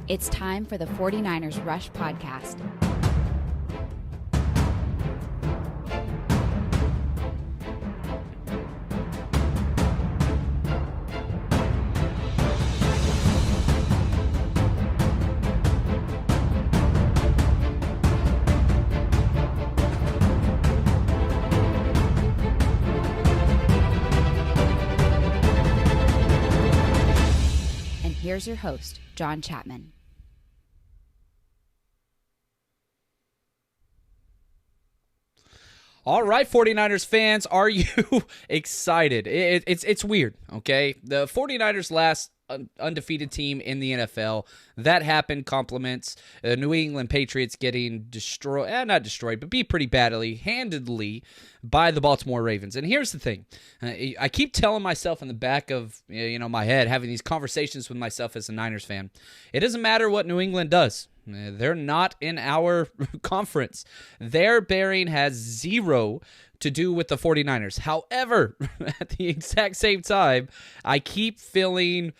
It's time for the 49ers Rush podcast. And here's your host, John Chapman. All right, 49ers fans, are you excited? It's weird, okay? The 49ers last undefeated team in the NFL. That happened compliments New England Patriots getting destroyed, not destroyed, but beat pretty badly, handedly by the Baltimore Ravens. And here's the thing. I keep telling myself in the back of my head, having these conversations with myself as a Niners fan, it doesn't matter what New England does. They're not in our conference. Their bearing has zero to do with the 49ers. However, at the exact same time, I keep feeling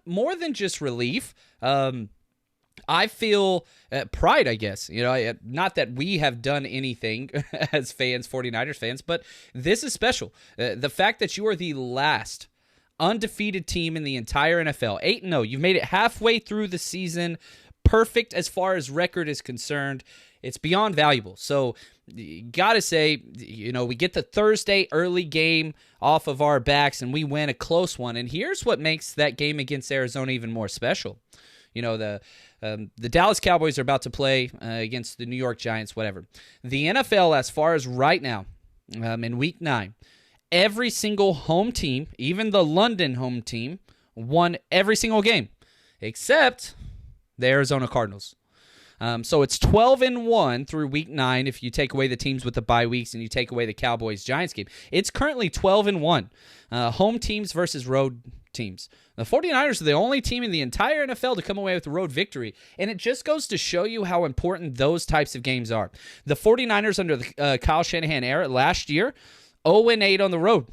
more than just relief. I feel pride, I guess. Not that we have done anything as fans, 49ers fans, but this is special. The fact that you are the last undefeated team in the entire NFL, 8-0. You've made it halfway through the season. Perfect as far as record is concerned. It's beyond valuable. So, gotta say, we get the Thursday early game off of our backs and we win a close one. And here's what makes that game against Arizona even more special. The Dallas Cowboys are about to play against the New York Giants, whatever. The NFL, as far as right now, in Week 9, every single home team, even the London home team, won every single game, except the Arizona Cardinals. So it's 12-1 through Week 9 if you take away the teams with the bye weeks and you take away the Cowboys-Giants game. It's currently 12-1. Home teams versus road teams. The 49ers are the only team in the entire NFL to come away with a road victory, and it just goes to show you how important those types of games are. The 49ers under the Kyle Shanahan era last year, 0-8 on the road.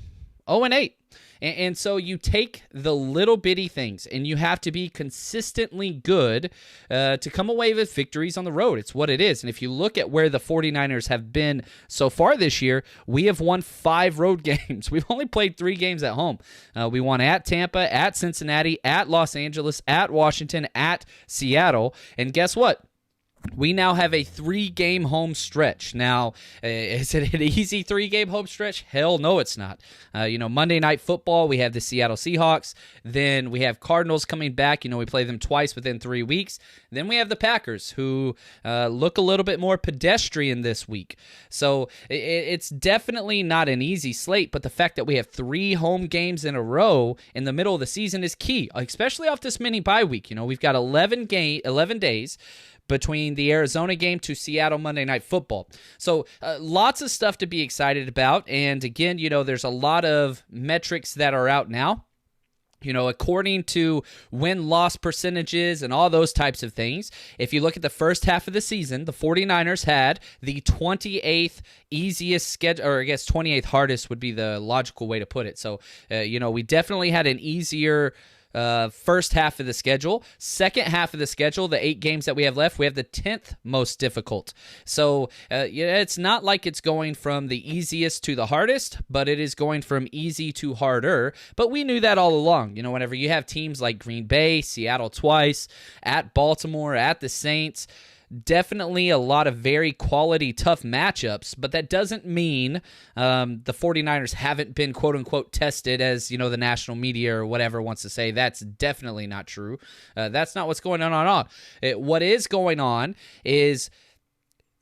0-8. And so you take the little bitty things, and you have to be consistently good to come away with victories on the road. It's what it is. And if you look at where the 49ers have been so far this year, we have won 5 road games. We've only played 3 games at home. We won at Tampa, at Cincinnati, at Los Angeles, at Washington, at Seattle. And guess what? We now have a 3-game home stretch. Now, is it an easy 3-game home stretch? Hell no, it's not. Monday Night Football, we have the Seattle Seahawks. Then we have Cardinals coming back. We play them twice within 3 weeks. Then we have the Packers, who look a little bit more pedestrian this week. So it's definitely not an easy slate, but the fact that we have 3 home games in a row in the middle of the season is key, especially off this mini bye week. We've got 11 days between the Arizona game to Seattle Monday Night Football. So lots of stuff to be excited about. And again, there's a lot of metrics that are out now. According to win-loss percentages and all those types of things, if you look at the first half of the season, the 49ers had the 28th easiest schedule, or I guess 28th hardest would be the logical way to put it. So, we definitely had an easier first half of the schedule. Second half of the schedule, the 8 games that we have left, we have the 10th most difficult. So it's not like it's going from the easiest to the hardest, but it is going from easy to harder. But we knew that all along. Whenever you have teams like Green Bay, Seattle twice, at Baltimore, at the Saints, definitely a lot of very quality, tough matchups, but that doesn't mean the 49ers haven't been quote-unquote tested, as the national media or whatever wants to say. That's definitely not true. That's not what's going on at all. What is going on is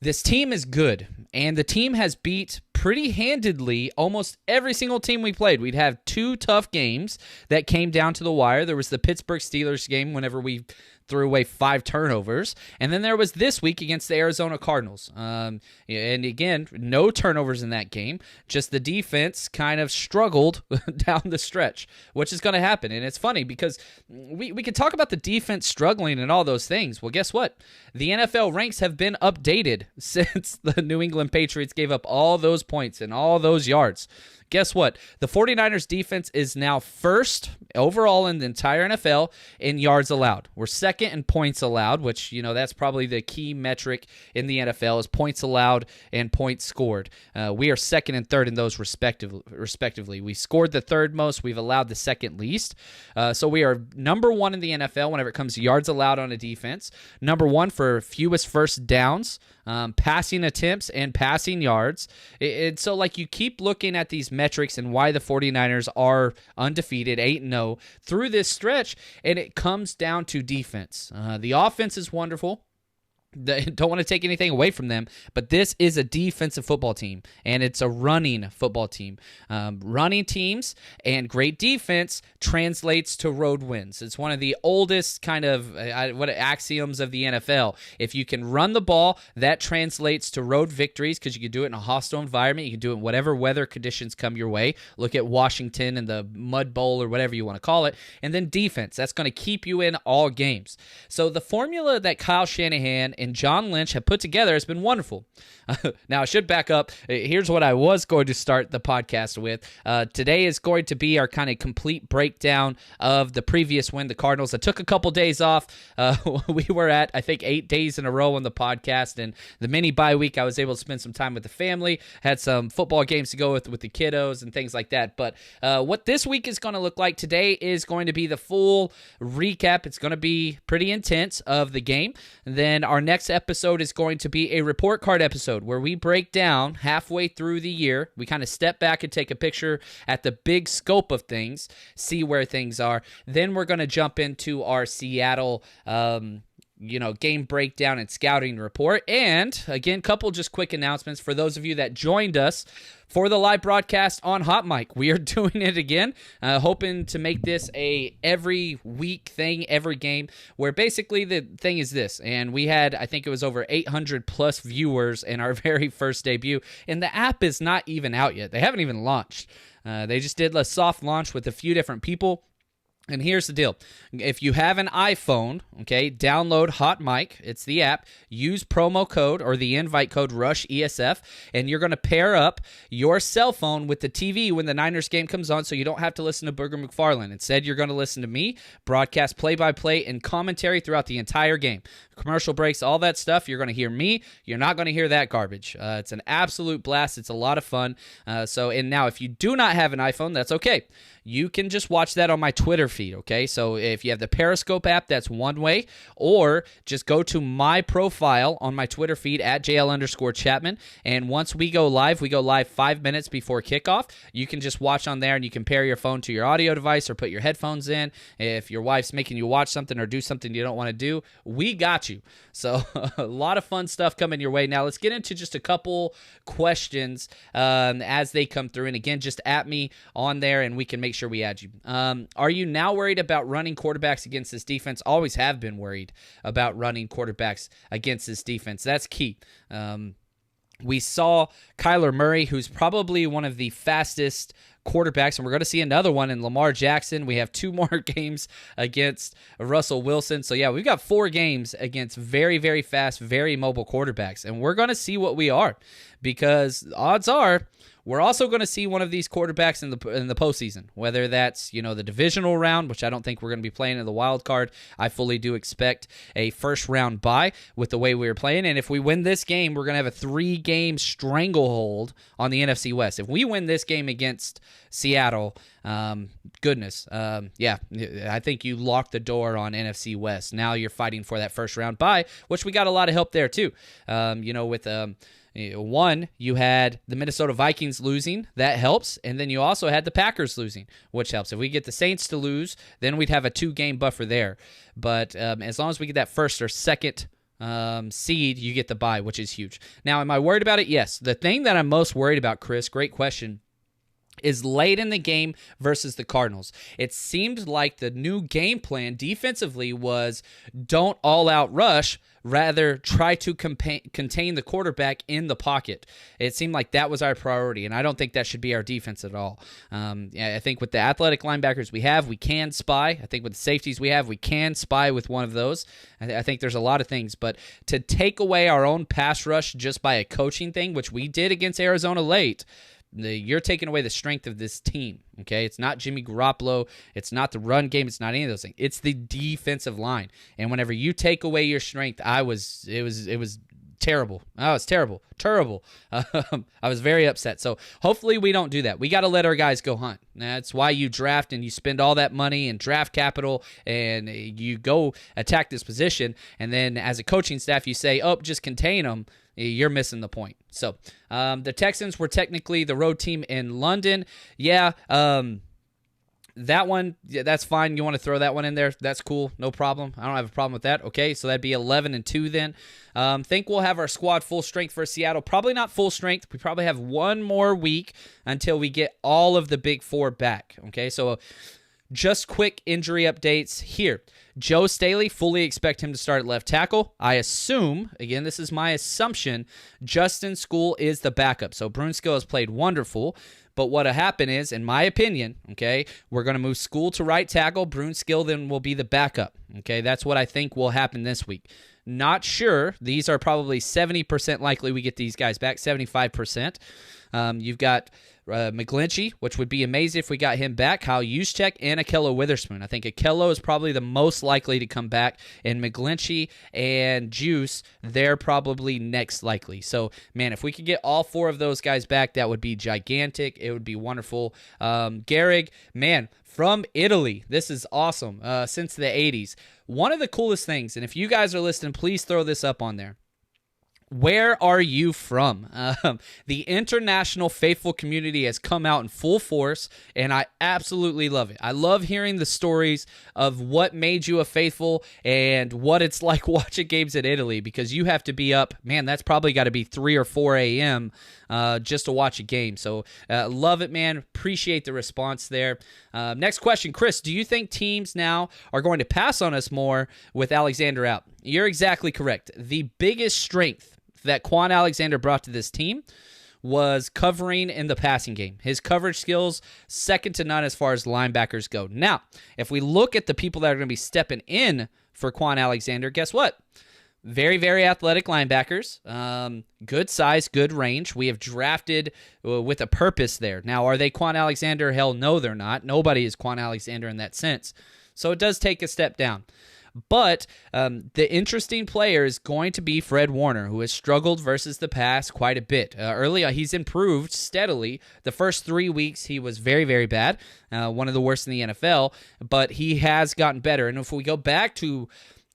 this team is good, and the team has beat pretty handedly almost every single team we played. We'd have 2 tough games that came down to the wire. There was the Pittsburgh Steelers game whenever we threw away 5 turnovers. And then there was this week against the Arizona Cardinals. And again, no turnovers in that game. Just the defense kind of struggled down the stretch, which is going to happen. And it's funny because we could talk about the defense struggling and all those things. Well, guess what? The NFL ranks have been updated since the New England Patriots gave up all those points and all those yards. Guess what? The 49ers defense is now first overall in the entire NFL in yards allowed. We're second in points allowed, which, that's probably the key metric in the NFL is points allowed and points scored. We are second and third in those respectively. We scored the third most. We've allowed the second least. So we are number one in the NFL whenever it comes to yards allowed on a defense. Number one for fewest first downs, passing attempts, and passing yards. So you keep looking at these metrics and why the 49ers are undefeated, 8-0 through this stretch, and it comes down to defense. The offense is wonderful. Don't want to take anything away from them, but this is a defensive football team, and it's a running football team. Running teams and great defense translates to road wins. It's one of the oldest kind of axioms of the NFL. If you can run the ball, that translates to road victories because you can do it in a hostile environment. You can do it in whatever weather conditions come your way. Look at Washington and the Mud Bowl or whatever you want to call it. And then defense. That's going to keep you in all games. So the formula that Kyle Shanahan and John Lynch have put together has been wonderful. Now, I should back up. Here's what I was going to start the podcast with. Today is going to be our kind of complete breakdown of the previous win, the Cardinals. I took a couple days off. We were at, I think, 8 days in a row on the podcast, and the mini bye week, I was able to spend some time with the family, had some football games to go with the kiddos and things like that. But what this week is going to look like today is going to be the full recap. It's going to be pretty intense of the game. And then our next episode is going to be a report card episode where we break down halfway through the year. We kind of step back and take a picture at the big scope of things, see where things are. Then we're going to jump into our Seattle game breakdown and scouting report. And again, couple just quick announcements for those of you that joined us for the live broadcast on Hot Mic. We are doing it again, hoping to make this a every week thing, every game, where basically the thing is this, and we had, I think it was over 800 plus viewers in our very first debut, and the app is not even out yet. They haven't even launched. They just did a soft launch with a few different people. And here's the deal. If you have an iPhone, download Hot Mic. It's the app. Use promo code or the invite code RUSHESF, and you're going to pair up your cell phone with the TV when the Niners game comes on so you don't have to listen to Booger McFarland. Instead, you're going to listen to me, broadcast play-by-play and commentary throughout the entire game. Commercial breaks, all that stuff. You're going to hear me. You're not going to hear that garbage. It's an absolute blast. It's a lot of fun. And now, if you do not have an iPhone, that's okay. You can just watch that on my Twitter feed, okay? So if you have the Periscope app, that's one way, or just go to my profile on my Twitter feed at JL_Chapman, and once we go live 5 minutes before kickoff. You can just watch on there, and you can pair your phone to your audio device or put your headphones in. If your wife's making you watch something or do something you don't want to do, we got you. So a lot of fun stuff coming your way. Now let's get into just a couple questions as they come through, and again, just at me on there, and we can make sure we add you. Are you now worried about running quarterbacks against this defense? Always have been worried about running quarterbacks against this defense. That's key. We saw Kyler Murray, who's probably one of the fastest quarterbacks, and we're going to see another one in Lamar Jackson. We have 2 more games against Russell Wilson. So, yeah, we've got 4 games against very, very fast, very mobile quarterbacks, and we're going to see what we are, because odds are we're also going to see one of these quarterbacks in the postseason, whether that's, the divisional round, which I don't think we're going to be playing in the wild card. I fully do expect a first-round bye with the way we were playing, and if we win this game, we're going to have a 3-game stranglehold on the NFC West. If we win this game against Seattle, goodness, I think you locked the door on NFC West. Now you're fighting for that first-round bye, which we got a lot of help there too. One, you had the Minnesota Vikings losing. That helps. And then you also had the Packers losing, which helps. If we get the Saints to lose, then we'd have a 2-game buffer there. But as long as we get that first or second seed, you get the bye, which is huge. Now, am I worried about it? Yes. The thing that I'm most worried about, Chris, great question, is late in the game versus the Cardinals. It seemed like the new game plan defensively was don't all-out rush, rather try to contain the quarterback in the pocket. It seemed like that was our priority, and I don't think that should be our defense at all. I think with the athletic linebackers we have, we can spy. I think with the safeties we have, we can spy with one of those. I think there's a lot of things, but to take away our own pass rush just by a coaching thing, which we did against Arizona late, You're taking away the strength of this team, okay? It's not Jimmy Garoppolo. It's not the run game. It's not any of those things. It's the defensive line. And whenever you take away your strength, it was terrible. Oh, it's terrible. I was very upset. So hopefully we don't do that. We got to let our guys go hunt. That's why you draft and you spend all that money and draft capital and you go attack this position. And then as a coaching staff, you say, oh, just contain them. You're missing the point. So the Texans were technically the road team in London. Yeah, that one, that's fine. You want to throw that one in there? That's cool. No problem. I don't have a problem with that. Okay, so that'd be 11-2 then. Think we'll have our squad full strength for Seattle. Probably not full strength. We probably have one more week until we get all of the big four back. Okay, so just quick injury updates here. Joe Staley, fully expect him to start at left tackle. I assume, again, this is my assumption, Justin School is the backup. So Brunskill has played wonderful. But what'll happen is, in my opinion, okay, we're going to move School to right tackle. Brunskill then will be the backup. Okay, that's what I think will happen this week. Not sure. These are probably 70% likely we get these guys back, 75%. You've got McGlinchey, which would be amazing if we got him back, Kyle Juszczyk, and Akello Witherspoon. I think Akello is probably the most likely to come back, and McGlinchey and Juice, they're probably next likely. So, man, if we could get all four of those guys back, that would be gigantic. It would be wonderful. Gehrig, man, from Italy. This is awesome. Since the 80s. One of the coolest things, and if you guys are listening, please throw this up on there. Where are you from? The international faithful community has come out in full force, and I absolutely love it. I love hearing the stories of what made you a faithful and what it's like watching games in Italy, because you have to be up, man, that's probably got to be 3 or 4 a.m. Just to watch a game. So love it, man. Appreciate the response there. Next question, Chris, do you think teams now are going to pass on us more with Alexander out? You're exactly correct. The biggest strength that Quan Alexander brought to this team was covering in the passing game. His coverage skills, second to none as far as linebackers go. Now, if we look at the people that are going to be stepping in for Quan Alexander, guess what? Very, very athletic linebackers, good size, good range. We have drafted with a purpose there. Now, are they Quan Alexander? Hell no, they're not. Nobody is Quan Alexander in that sense. So it does take a step down. But the interesting player is going to be Fred Warner, who has struggled versus the pass quite a bit. Early on, he's improved steadily. The first 3 weeks, he was very, very bad, one of the worst in the NFL, but he has gotten better. And if we go back to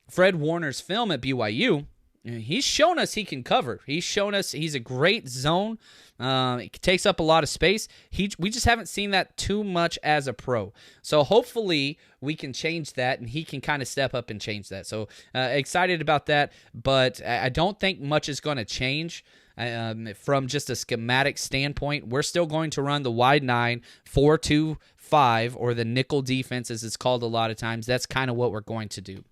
Fred Warner's film at BYU, he's shown us he can cover. He's shown us he's a great zone. It takes up a lot of space. We just haven't seen that too much as a pro. So hopefully we can change that, and he can kind of step up and change that. So excited about that, but I don't think much is going to change from just a schematic standpoint. We're still going to run the wide 9, 4-2-5, or the nickel defense, as it's called a lot of times. That's kind of what we're going to do.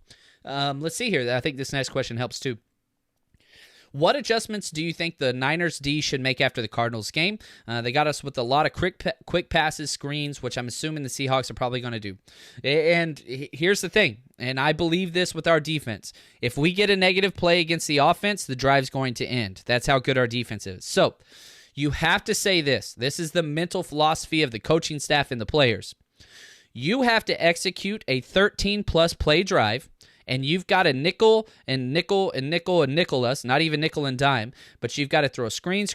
Let's see here. I think this next question helps too. What adjustments do you think the Niners D should make after the Cardinals game? They got us with a lot of quick passes, screens, which I'm assuming the Seahawks are probably going to do. And here's the thing, and I believe this with our defense. If we get a negative play against the offense, the drive's going to end. That's how good our defense is. So you have to say this. This is the mental philosophy of the coaching staff and the players. You have to execute a 13-plus play drive, and you've got to nickel and nickel and nickel and nickel us, not even nickel and dime, but you've got to throw screen,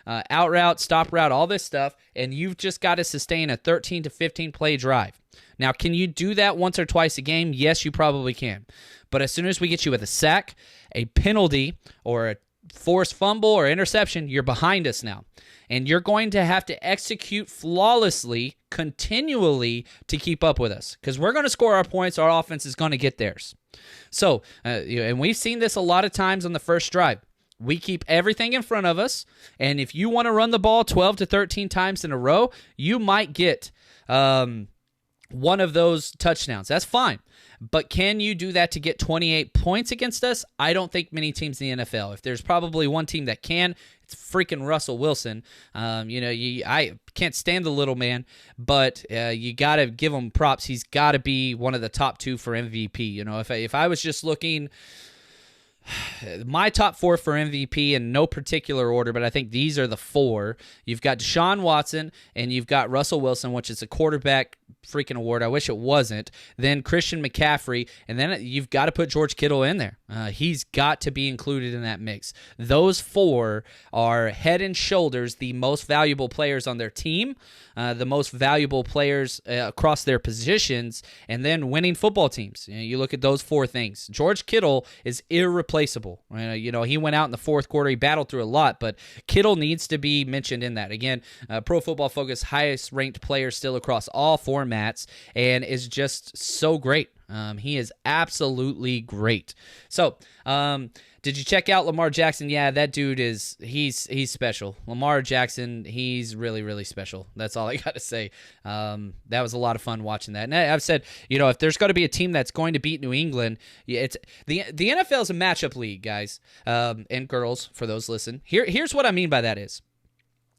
out route, stop route, all this stuff, and you've just got to sustain a 13 to 15 play drive. Now, can you do that once or twice a game? Yes, you probably can. But as soon as we get you with a sack, a penalty, or a forced fumble or interception, you're behind us now. And you're going to have to execute flawlessly, continually, to keep up with us. Because we're going to score our points, our offense is going to get theirs. So, and we've seen this a lot of times on the first drive. We keep everything in front of us, and if you want to run the ball 12 to 13 times in a row, you might get one of those touchdowns. That's fine. But can you do that to get 28 points against us? I don't think many teams in the NFL. If there's probably one team that can, it's freaking Russell Wilson. I can't stand the little man, but you got to give him props. He's got to be one of the top 2 for MVP. If I was just looking My top 4 for MVP in no particular order, but I think these are the 4. You've got Deshaun Watson and you've got Russell Wilson, which is a quarterback freaking award. I wish it wasn't. Then Christian McCaffrey, and then you've got to put George Kittle in there. He's got to be included in that mix. Those 4 are head and shoulders the most valuable players on their team, the most valuable players across their positions, and then winning football teams. You look at those 4 things. George Kittle is irreplaceable. He went out in the fourth quarter. He battled through a lot, but Kittle needs to be mentioned in that. Again, Pro Football Focus, highest ranked player still across all formats, and is just so great. He is absolutely great. So, did you check out Lamar Jackson? Yeah, that dude he's special. Lamar Jackson, he's really, really special. That's all I got to say. That was a lot of fun watching that. And I've said, if there's going to be a team that's going to beat New England, it's the NFL is a matchup league, guys, and girls, for those listen. Here's what I mean by that is,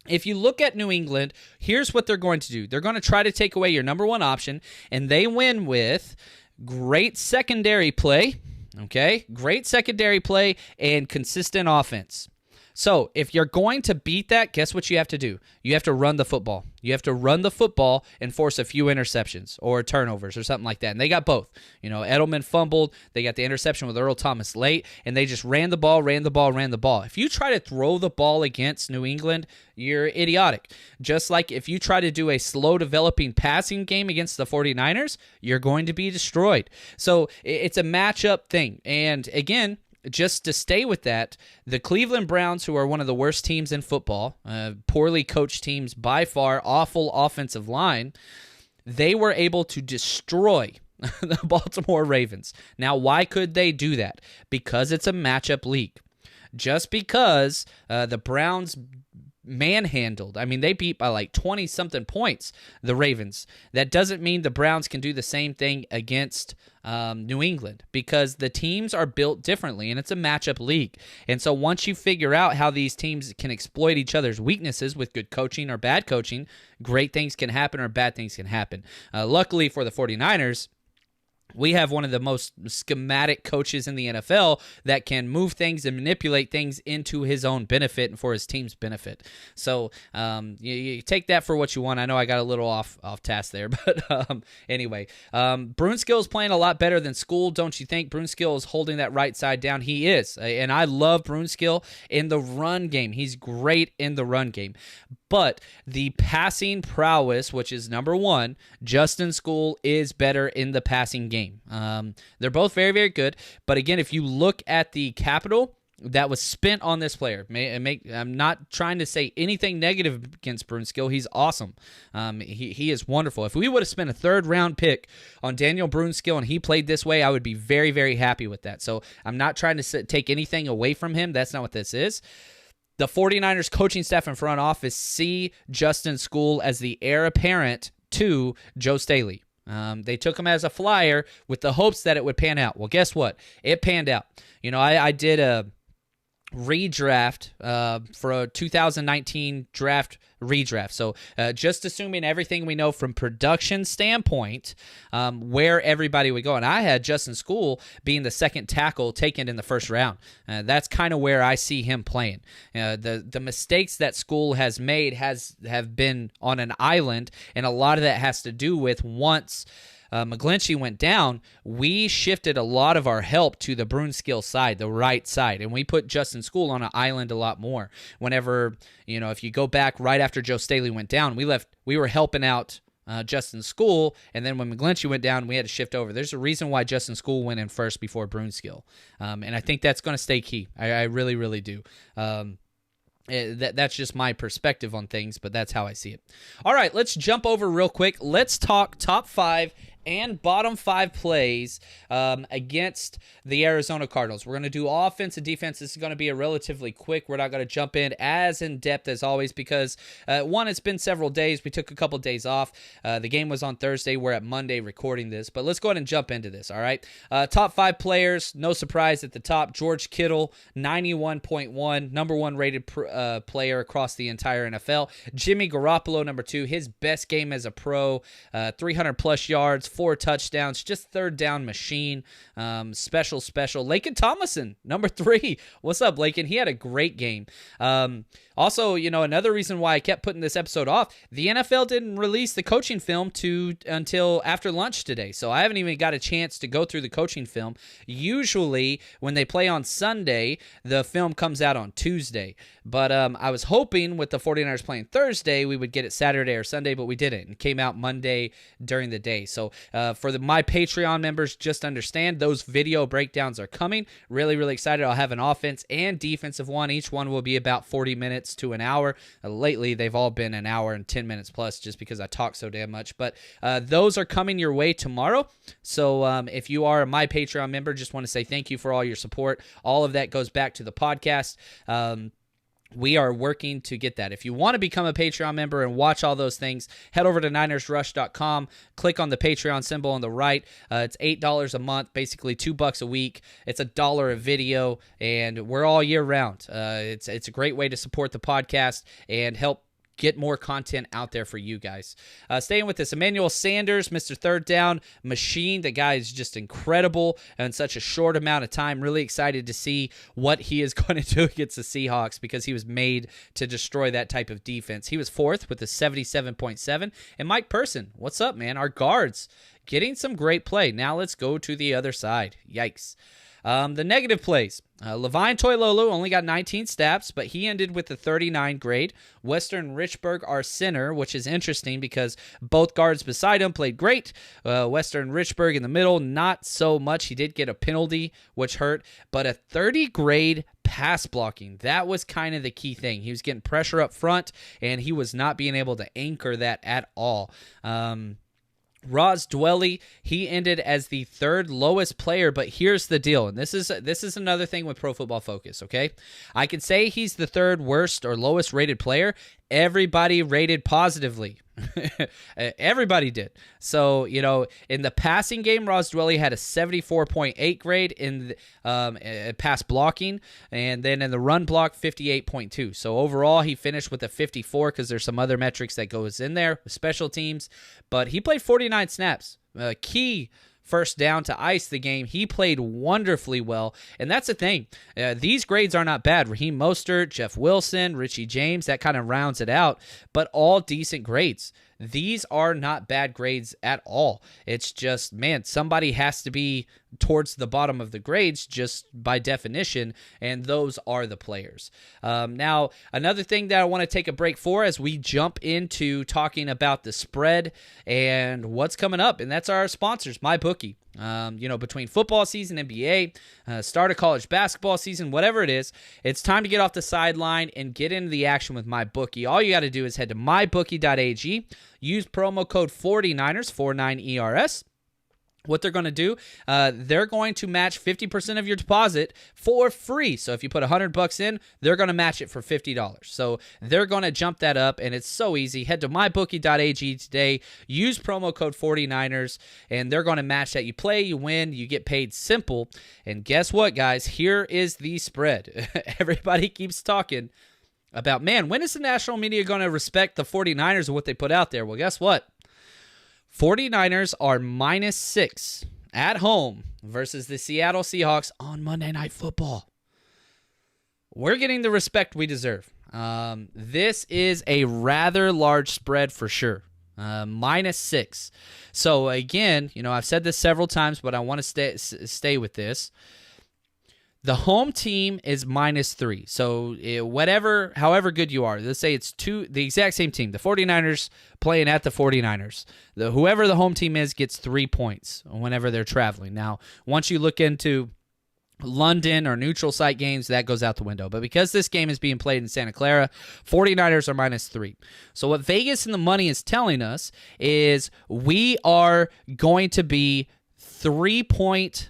if you look at New England, here's what they're going to do. They're going to try to take away your number one option, and they win with great secondary play, okay? Great secondary play and consistent offense. So if you're going to beat that, guess what you have to do? You have to run the football. You have to run the football and force a few interceptions or turnovers or something like that. And they got both. Edelman fumbled. They got the interception with Earl Thomas late, and they just ran the ball. If you try to throw the ball against New England, you're idiotic. Just like if you try to do a slow developing passing game against the 49ers, you're going to be destroyed. So it's a matchup thing. And again, just to stay with that, the Cleveland Browns, who are one of the worst teams in football, poorly coached teams by far, awful offensive line, they were able to destroy the Baltimore Ravens. Now, why could they do that? Because it's a matchup league. Just because the Browns manhandled. They beat by like 20-something points, the Ravens. That doesn't mean the Browns can do the same thing against New England, because the teams are built differently, and it's a matchup league. And so once you figure out how these teams can exploit each other's weaknesses with good coaching or bad coaching, great things can happen or bad things can happen. Luckily for the 49ers, we have one of the most schematic coaches in the NFL that can move things and manipulate things into his own benefit and for his team's benefit. So you take that for what you want. I know I got a little off task there, but anyway, Brunskill is playing a lot better than School, don't you think? Brunskill is holding that right side down. He is, and I love Brunskill in the run game. He's great in the run game. But the passing prowess, which is number 1, Justin School is better in the passing game. They're both very, very good. But again, if you look at the capital that was spent on this player, I'm not trying to say anything negative against Brunskill. He's awesome. He is wonderful. If we would have spent a 3rd-round pick on Daniel Brunskill and he played this way, I would be very, very happy with that. So I'm not trying to take anything away from him. That's not what this is. The 49ers coaching staff and front office see Justin School as the heir apparent to Joe Staley. They took him as a flyer with the hopes that it would pan out. Well, guess what? It panned out. I did a redraft for a 2019 draft redraft. So just assuming everything we know from production standpoint, where everybody would go. And I had Justin School being the second tackle taken in the first round. That's kind of where I see him playing. The mistakes that School has made have been on an island, and a lot of that has to do with once McGlinchey went down, we shifted a lot of our help to the Brunskill side, the right side, and we put Justin School on an island a lot more. Whenever, if you go back right after Joe Staley went down, we were helping out Justin School, and then when McGlinchey went down, we had to shift over. There's a reason why Justin School went in first before Brunskill, and I think that's going to stay key. I really, really do. That's just my perspective on things, but that's how I see it. All right, let's jump over real quick. Let's talk top 5 and bottom 5 plays against the Arizona Cardinals. We're going to do offense and defense. This is going to be a relatively quick. We're not going to jump in as in-depth as always because, one, it's been several days. We took a couple days off. The game was on Thursday. We're at Monday recording this, but let's go ahead and jump into this, all right? Top 5 players, no surprise at the top. George Kittle, 91.1, number 1 rated player across the entire NFL. Jimmy Garoppolo, number 2, his best game as a pro, 300-plus yards, 4 touchdowns, just third down machine. Special. Laken Tomlinson, number 3. What's up, Laken? He had a great game. Also, another reason why I kept putting this episode off, the NFL didn't release the coaching film until after lunch today, so I haven't even got a chance to go through the coaching film. Usually, when they play on Sunday, the film comes out on Tuesday, but I was hoping with the 49ers playing Thursday, we would get it Saturday or Sunday, but we didn't. It came out Monday during the day, so for my Patreon members, just understand those video breakdowns are coming. Really, really excited. I'll have an offense and defensive one. Each one will be about 40 minutes to an hour. Lately, they've all been an hour and 10 minutes plus just because I talk so damn much. But those are coming your way tomorrow. So if you are my Patreon member, just want to say thank you for all your support. All of that goes back to the podcast. We are working to get that. If you want to become a Patreon member and watch all those things, head over to NinersRush.com, click on the Patreon symbol on the right. It's $8 a month, basically $2 a week. It's $1 a video, and we're all year round. It's a great way to support the podcast and help get more content out there for you guys. Staying with this, Emmanuel Sanders, Mr. Third Down Machine. The guy is just incredible in such a short amount of time. Really excited to see what he is going to do against the Seahawks because he was made to destroy that type of defense. He was 4th with a 77.7. And Mike Person, what's up, man? Our guards getting some great play. Now let's go to the other side. Yikes. The negative plays. Levine Toilolo only got 19 snaps, but he ended with a 39 grade. Western Richburg, our center, which is interesting because both guards beside him played great. Western Richburg in the middle, not so much. He did get a penalty, which hurt, but a 30 grade pass blocking. That was kind of the key thing. He was getting pressure up front, and he was not being able to anchor that at all. Roz Dwelly, he ended as the 3rd lowest player, but here's the deal, and this is another thing with Pro Football Focus, okay? I could say he's the 3rd worst or lowest rated player. Everybody rated positively. Everybody did. So, in the passing game, Roz Dwelly had a 74.8 grade in pass blocking, and then in the run block, 58.2. So overall, he finished with a 54 because there's some other metrics that goes in there, special teams, but he played 49 snaps. Key first down to ice the game. He played wonderfully well, and that's the thing. These grades are not bad. Raheem Mostert, Jeff Wilson, Richie James, that kind of rounds it out, but all decent grades. These are not bad grades at all. It's just, man, somebody has to be towards the bottom of the grades just by definition, and those are the players. Now, another thing that I want to take a break for as we jump into talking about the spread and what's coming up, and that's our sponsors, MyBookie. Between football season, NBA, start of college basketball season, whatever it is, it's time to get off the sideline and get into the action with MyBookie. All you got to do is head to mybookie.ag, use promo code 49ers, 49ERS. What they're going to do, they're going to match 50% of your deposit for free. So if you put $100 in, they're going to match it for $50. So they're going to jump that up, and it's so easy. Head to mybookie.ag today, use promo code 49ers, and they're going to match that. You play, you win, you get paid. Simple. And guess what, guys? Here is the spread. Everybody keeps talking about, man, when is the national media going to respect the 49ers and what they put out there? Well, guess what? 49ers are -6 at home versus the Seattle Seahawks on Monday Night Football. We're getting the respect we deserve. This is a rather large spread for sure. -6. So again, I've said this several times, but I want to stay with this. The home team is -3. So however good you are, let's say it's the exact same team. The 49ers playing at the 49ers. Whoever the home team is gets 3 points whenever they're traveling. Now, once you look into London or neutral site games, that goes out the window. But because this game is being played in Santa Clara, 49ers are -3. So what Vegas and the money is telling us is we are going to be 3-point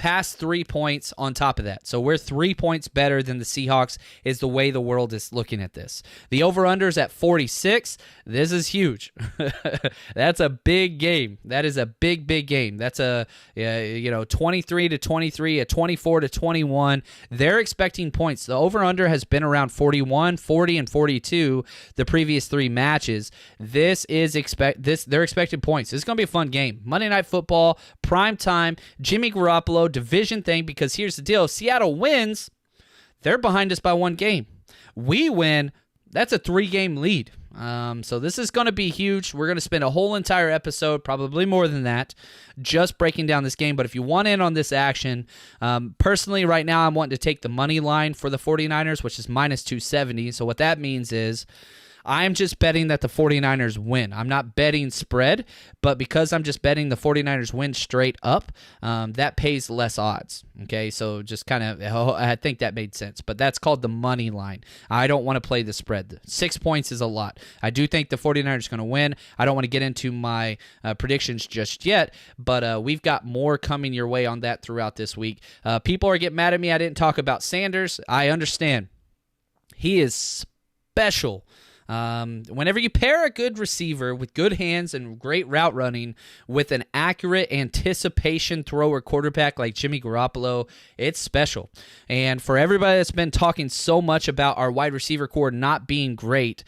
past 3 points on top of that. So we're 3 points better than the Seahawks is the way the world is looking at this. The over-under is at 46. This is huge. That's a big game. That is a big, big game. That's a 23-23, a 24-21. They're expecting points. The over-under has been around 41, 40, and 42 the previous 3 matches. They're expecting points. This is going to be a fun game. Monday Night Football, prime time, Jimmy Garoppolo, division thing, because here's the deal. If Seattle wins, they're behind us by 1 game. We win, that's a 3-game lead. So this is going to be huge. We're going to spend a whole entire episode, probably more than that, just breaking down this game. But if you want in on this action, personally right now I'm wanting to take the money line for the 49ers, which is minus 270. So what that means is I'm just betting that the 49ers win. I'm not betting spread, but because I'm just betting the 49ers win straight up, that pays less odds. Okay, so just kind of, I think that made sense, but that's called the money line. I don't want to play the spread. 6 points is a lot. I do think the 49ers are going to win. I don't want to get into my predictions just yet, but we've got more coming your way on that throughout this week. People are getting mad at me. I didn't talk about Sanders. I understand. He is special. Whenever you pair a good receiver with good hands and great route running with an accurate anticipation thrower quarterback like Jimmy Garoppolo, it's special. And for everybody that's been talking so much about our wide receiver core not being great,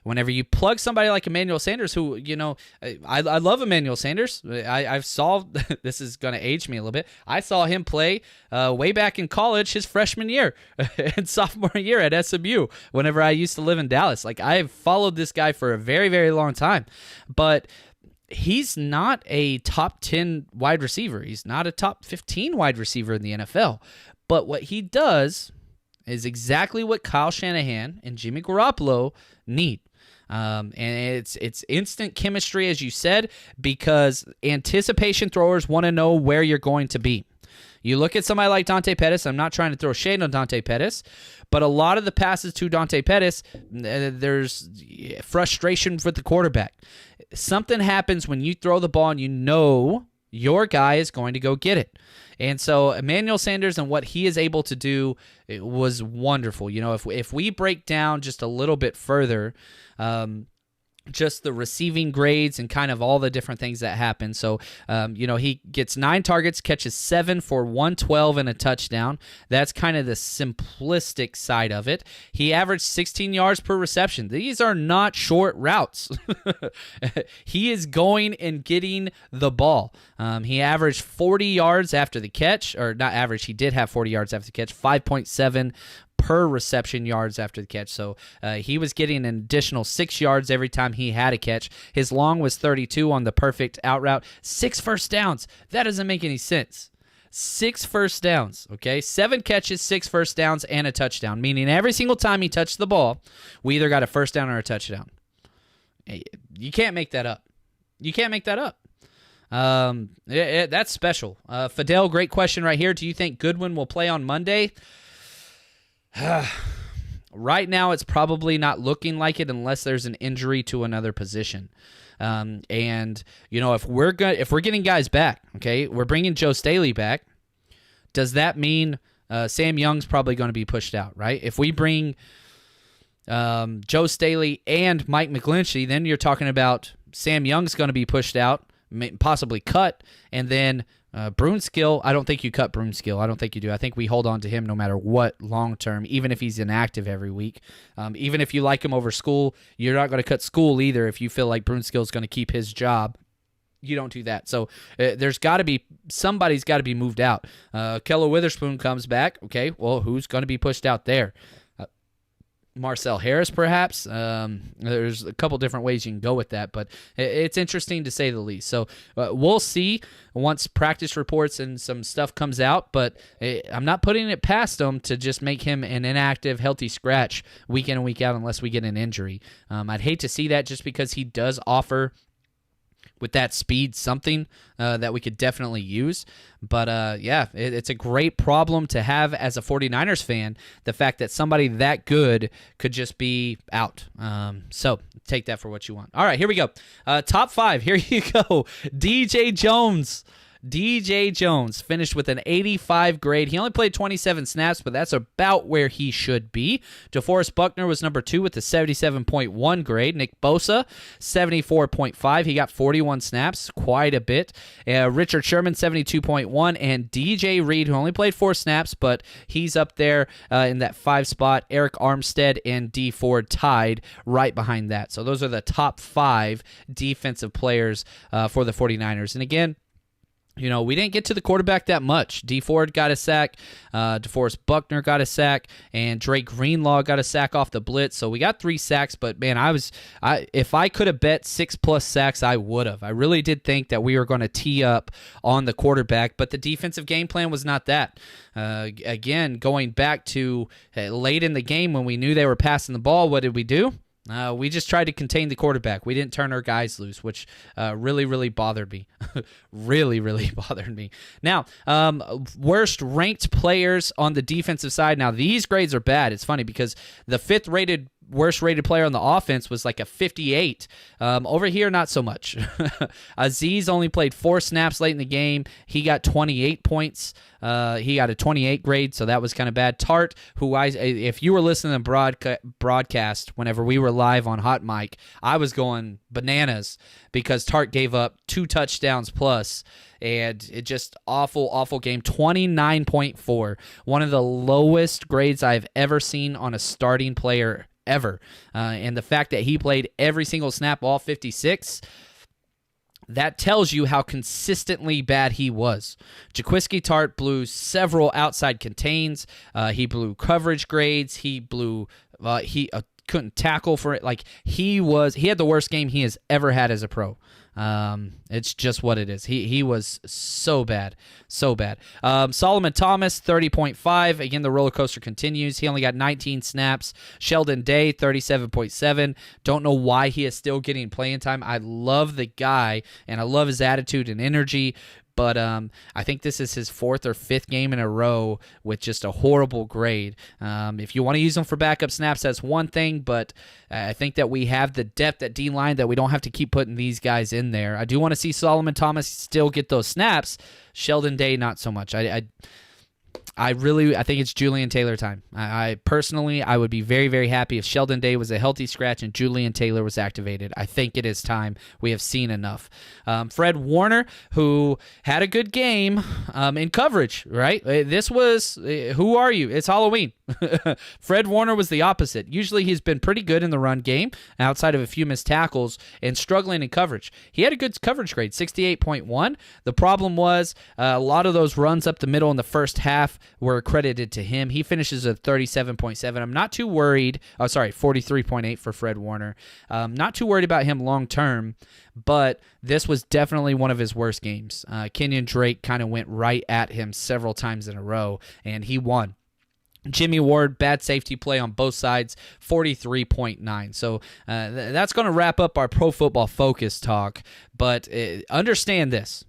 whenever you plug somebody like Emmanuel Sanders, who, I love Emmanuel Sanders. I've saw, this is going to age me a little bit, I saw him play way back in college his freshman year and sophomore year at SMU whenever I used to live in Dallas. Like, I've followed this guy for a very, very long time. But he's not a top 10 wide receiver. He's not a top 15 wide receiver in the NFL. But what he does is exactly what Kyle Shanahan and Jimmy Garoppolo need. And it's instant chemistry, as you said, because anticipation throwers want to know where you're going to be. You look at somebody like Dante Pettis. I'm not trying to throw shade on Dante Pettis, but a lot of the passes to Dante Pettis, there's frustration with the quarterback. Something happens when you throw the ball and you know your guy is going to go get it. And so Emmanuel Sanders and what he is able to do, it was wonderful. If we break down just a little bit further, just the receiving grades and kind of all the different things that happen. So, he gets 9 targets, catches 7 for 112 and a touchdown. That's kind of the simplistic side of it. He averaged 16 yards per reception. These are not short routes. He is going and getting the ball. He averaged 40 yards after the catch, or not average, he did have 40 yards after the catch, 5.7 per reception yards after the catch. So he was getting an additional 6 yards every time he had a catch. His long was 32 on the perfect out route. 6 first downs. That doesn't make any sense. 6 first downs, okay? 7 catches, 6 first downs, and a touchdown, meaning every single time he touched the ball, we either got a first down or a touchdown. You can't make that up. You can't make that up. That's special. Fidel, great question right here. Do you think Goodwin will play on Monday? Right now, it's probably not looking like it unless there's an injury to another position. If we're getting guys back, okay, we're bringing Joe Staley back. Does that mean Sam Young's probably going to be pushed out? Right? If we bring Joe Staley and Mike McGlinchey, then you're talking about Sam Young's going to be pushed out, possibly cut, and then Brunskill, I don't think you cut Brunskill. I don't think you do. I think we hold on to him no matter what long term, even if he's inactive every week. Even if you like him over School, you're not going to cut School either if you feel like Brunskill is going to keep his job. You don't do that. So there's got to be, somebody's got to be moved out. Keller Witherspoon comes back. Okay, well, who's going to be pushed out there? Marcel Harris, perhaps. There's a couple different ways you can go with that, but it's interesting to say the least. So we'll see once practice reports and some stuff comes out, but I'm not putting it past them to just make him an inactive, healthy scratch week in and week out unless we get an injury. I'd hate to see that just because he does offer, with that speed, something that we could definitely use. But it's a great problem to have as a 49ers fan, the fact that somebody that good could just be out. So take that for what you want. All right, here we go. Top 5, here you go. DJ Jones. DJ Jones finished with an 85 grade. He only played 27 snaps, but that's about where he should be. DeForest Buckner was number 2 with a 77.1 grade. Nick Bosa, 74.5. He got 41 snaps, quite a bit. Richard Sherman, 72.1. And DJ Reed, who only played 4 snaps, but he's up there in that 5 spot. Eric Armstead and D Ford tied right behind that. So those are the top 5 defensive players for the 49ers. And again, we didn't get to the quarterback that much. D Ford got a sack, DeForest Buckner got a sack, and Drake Greenlaw got a sack off the blitz. So we got 3 sacks, but man, if I could have bet 6+ sacks, I would have. I really did think that we were going to tee up on the quarterback, but the defensive game plan was not that. Again, going back to late in the game when we knew they were passing the ball, what did we do? We just tried to contain the quarterback. We didn't turn our guys loose, which really, really bothered me. Really, really bothered me. Now, worst ranked players on the defensive side. Now, these grades are bad. It's funny because the 5th worst rated player on the offense was like a 58. Over here, not so much. Aziz only played 4 snaps late in the game. He got 28 points. He got a 28 grade, so that was kind of bad. Tart, if you were listening to broadcast whenever we were live on Hot Mic, I was going bananas because Tart gave up 2 touchdowns plus, and it just awful game. 29.4, one of the lowest grades I've ever seen on a starting player ever. And the fact that he played every single snap, all 56, that tells you how consistently bad he was. Jaquiski Tart blew several outside contains. He blew coverage grades. He blew he couldn't tackle for it. Like he had the worst game he has ever had as a pro. It's just what it is. He was so bad. Solomon Thomas, 30.5. Again, the roller coaster continues. He only got 19 snaps. Sheldon Day, 37.7. Don't know why he is still getting playing time. I love the guy, and I love his attitude and energy. But I think this is his 4th or 5th game in a row with just a horrible grade. If you want to use him for backup snaps, that's one thing, but I think that we have the depth at D-line that we don't have to keep putting these guys in there. I do want to see Solomon Thomas still get those snaps. Sheldon Day, not so much. I think it's Julian Taylor time. I personally would be very, very happy if Sheldon Day was a healthy scratch and Julian Taylor was activated. I think it is time. We have seen enough. Fred Warner, who had a good game in coverage, right? This was, who are you? It's Halloween. Fred Warner was the opposite. Usually he's been pretty good in the run game outside of a few missed tackles and struggling in coverage. He had a good coverage grade, 68.1. The problem was a lot of those runs up the middle in the first half were credited to him. He finishes at 37.7. I'm not too worried. 43.8 for Fred Warner. Not too worried about him long term, but this was definitely one of his worst games. Kenyon Drake kind of went right at him several times in a row, and he won. Jimmy Ward, bad safety play on both sides, 43.9. So that's going to wrap up our Pro Football Focus talk, but understand this.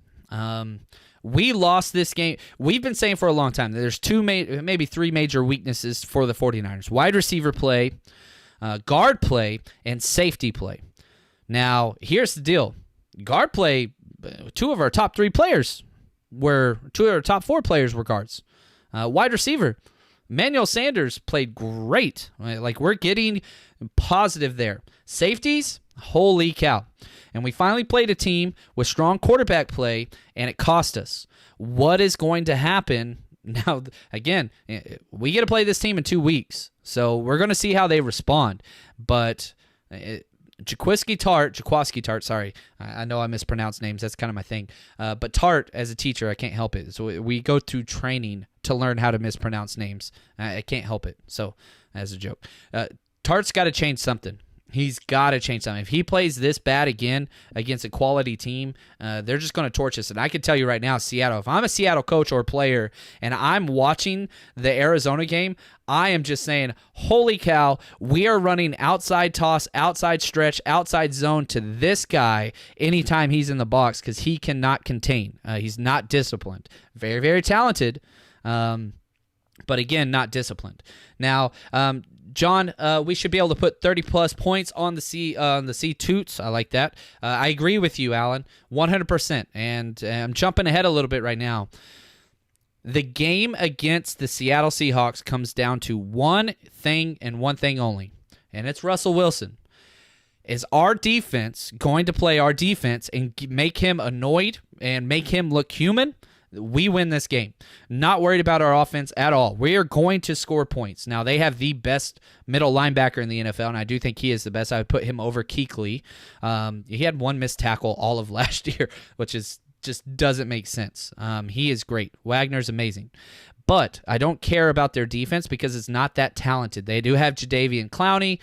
We lost this game. We've been saying for a long time that there's maybe 3 major weaknesses for the 49ers. Wide receiver play, guard play, and safety play. Now, here's the deal. Guard play, 2 of our top 4 players were guards. Wide receiver, Emmanuel Sanders played great. Like, we're getting positive there. Safeties, holy cow. And we finally played a team with strong quarterback play, and it cost us. What is going to happen? Now, again, we get to play this team in 2 weeks, so we're going to see how they respond. But Jaquiski Tart, sorry. I know I mispronounce names. That's kind of my thing. But Tart, as a teacher, I can't help it. So we go through training to learn how to mispronounce names. I can't help it. So, as a joke. Tart's got to change something. He's got to change something. If he plays this bad again against a quality team, they're just going to torch us. And I can tell you right now, Seattle, if I'm a Seattle coach or player and I'm watching the Arizona game, I am just saying, holy cow, we are running outside toss, outside stretch, outside zone to this guy anytime he's in the box because he cannot contain. He's not disciplined. Very, very talented, but again, not disciplined. Now, John, we should be able to put 30-plus points on the C Toots. I like that. I agree with you, Alan, 100%. And I'm jumping ahead a little bit right now. The game against the Seattle Seahawks comes down to one thing and one thing only, and it's Russell Wilson. Is our defense going to play our defense and make him annoyed and make him look human? We win this game. Not worried about our offense at all. We are going to score points. Now, they have the best middle linebacker in the NFL, and I do think he is the best. I would put him over Kuechly. He had one missed tackle all of last year, which is just doesn't make sense. He is great. Wagner's amazing. But I don't care about their defense because it's not that talented. They do have Jadeveon Clowney.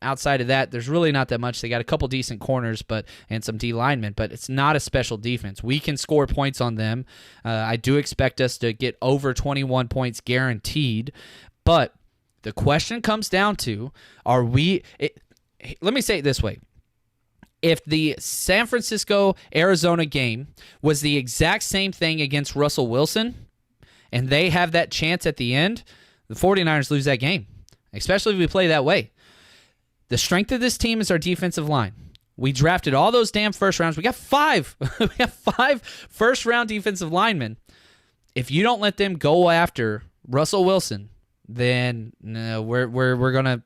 Outside of that, there's really not that much. They got a couple decent corners and some D linemen, but it's not a special defense. We can score points on them. I do expect us to get over 21 points guaranteed. But the question comes down to, let me say it this way. If the San Francisco-Arizona game was the exact same thing against Russell Wilson, and they have that chance at the end, the 49ers lose that game, especially if we play that way. The strength of this team is our defensive line. We drafted all those damn first rounds. We got 5. We got 5 first-round defensive linemen. If you don't let them go after Russell Wilson, then we're gonna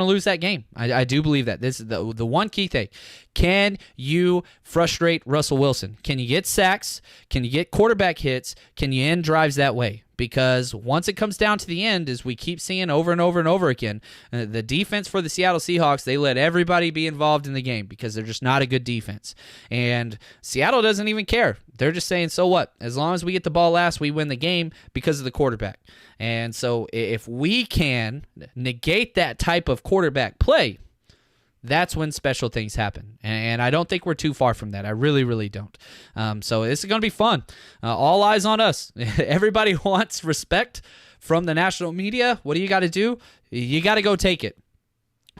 lose that game. I do believe that. This is the one key thing. Can you frustrate Russell Wilson? Can you get sacks? Can you get quarterback hits? Can you end drives that way? Because once it comes down to the end, as we keep seeing over and over and over again, the defense for the Seattle Seahawks, they let everybody be involved in the game because they're just not a good defense. And Seattle doesn't even care. They're just saying, so what? As long as we get the ball last, we win the game because of the quarterback. And so if we can negate that type of quarterback play, that's when special things happen. And I don't think we're too far from that. I really, really don't. So this is going to be fun. All eyes on us. Everybody wants respect from the national media. What do you got to do? You got to go take it.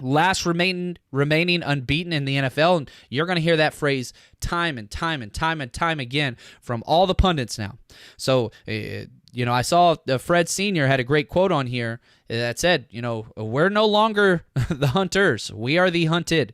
Last remaining unbeaten in the NFL, and you're going to hear that phrase time and time and time and time again from all the pundits now. So, I saw Fred Sr. had a great quote on here that said, we're no longer the hunters. We are the hunted.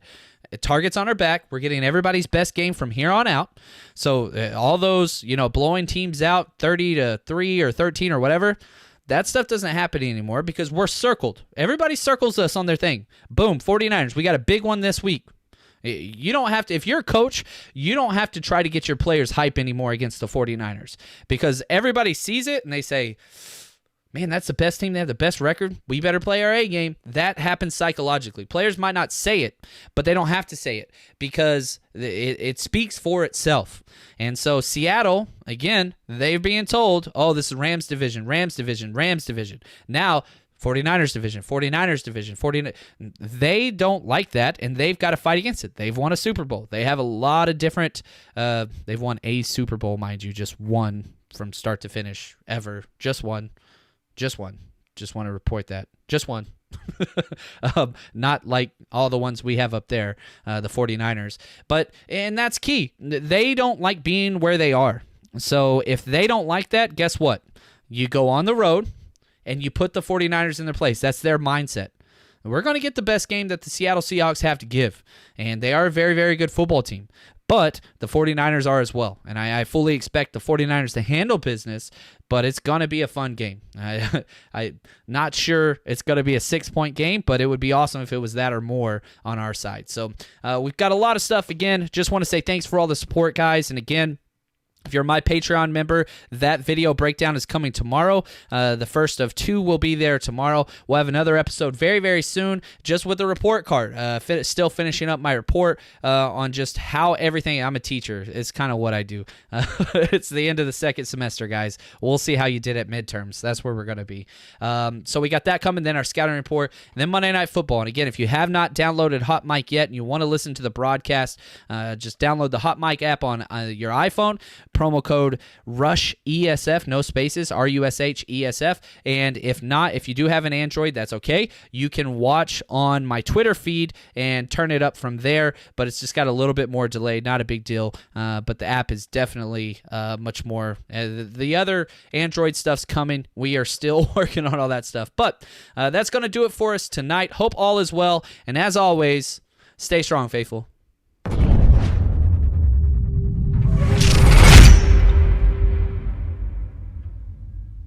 Targets on our back. We're getting everybody's best game from here on out. So all those, blowing teams out 30-3 or 13 or whatever, that stuff doesn't happen anymore because we're circled. Everybody circles us on their thing. Boom, 49ers. We got a big one this week. You don't have to, if you're a coach, you don't have to try to get your players hype anymore against the 49ers because everybody sees it and they say, man, that's the best team. They have the best record. We better play our A game. That happens psychologically. Players might not say it, but they don't have to say it because it speaks for itself. And so Seattle, again, they're being told, oh, this is Rams division, Rams division, Rams division. Now, 49ers division, 49ers division, 49. They don't like that, and they've got to fight against it. They've won a Super Bowl. They have a lot of different they've won a Super Bowl, mind you, just one from start to finish ever. Just one. Just one. Just want to report that. Just one. Not like all the ones we have up there, the 49ers. And that's key. They don't like being where they are. So if they don't like that, guess what? You go on the road, and you put the 49ers in their place. That's their mindset. We're going to get the best game that the Seattle Seahawks have to give, and they are a very, very good football team. But the 49ers are as well, and I fully expect the 49ers to handle business, but it's going to be a fun game. I'm not sure it's going to be a 6-point game, but it would be awesome if it was that or more on our side. So we've got a lot of stuff. Again, just want to say thanks for all the support, guys, and again, if you're my Patreon member, that video breakdown is coming tomorrow. The first of 2 will be there tomorrow. We'll have another episode very, very soon, just with the report card. Still finishing up my report on just how everything. I'm a teacher. It's kind of what I do. It's the end of the second semester, guys. We'll see how you did at midterms. That's where we're going to be. So we got that coming, then our scouting report, and then Monday Night Football. And again, if you have not downloaded Hot Mic yet and you want to listen to the broadcast, just download the Hot Mic app on your iPhone. promo code RUSHESF, no spaces, RUSHESF. And if not, if you do have an Android, that's okay. You can watch on my Twitter feed and turn it up from there, but it's just got a little bit more delay. Not a big deal, but the app is definitely much more. The other Android stuff's coming. We are still working on all that stuff, but that's going to do it for us tonight. Hope all is well, and as always, stay strong, faithful.